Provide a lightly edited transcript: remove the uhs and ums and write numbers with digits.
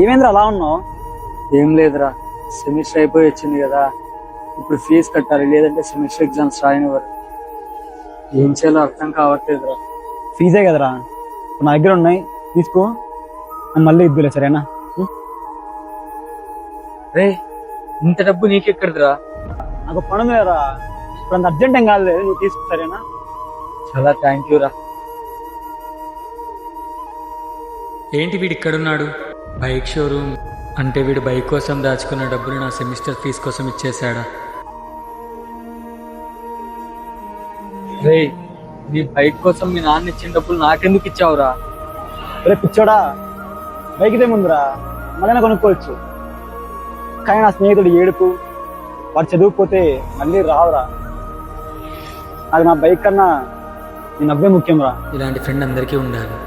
ఏమేంద్ర అలా ఉన్నావు? ఏం లేదురా, సెమిస్టర్ అయిపోయి వచ్చింది కదా, ఇప్పుడు ఫీజు కట్టాలి, లేదంటే సెమిస్టర్ ఎగ్జామ్స్ రాయనివ్వరు. ఏం చేయాలో అర్థం కావట్లేదురా. ఫీజే కదరా, నా దగ్గర ఉన్నాయి, తీసుకో, మళ్ళీ ఇద్దులే, సరేనా? రే, ఇంత డబ్బు నీకెక్కడిదిరా? నాకు పని ఉంది కదరా, ఇప్పుడు అంత అర్జెంట్ ఏం కాలేదు, నువ్వు తీసుకో, సరేనా? చాలా థ్యాంక్ యూ రా. ఏంటి వీడు ఇక్కడున్నాడు? బైక్ షోరూమ్ అంటే వీడు బైక్ కోసం దాచుకున్న డబ్బులు నా సెమిస్టర్ ఫీజు కోసం ఇచ్చేశాడా? రే, నీ బైక్ కోసం మీ నాన్న ఇచ్చిన డబ్బులు నాకెందుకు ఇచ్చావురా? రేపు పిచ్చోడా, బైక్ ఇదే ముందురా, మళ్ళీ కొనుక్కోవచ్చు. కానీ నా స్నేహితుడు ఏడుపు, వాడు చదువుకుపోతే మళ్ళీ రావురా. నాకు నా బైక్ కన్నా నీ నవ్వే ముఖ్యం రా. ఇలాంటి ఫ్రెండ్ అందరికీ ఉండాలి.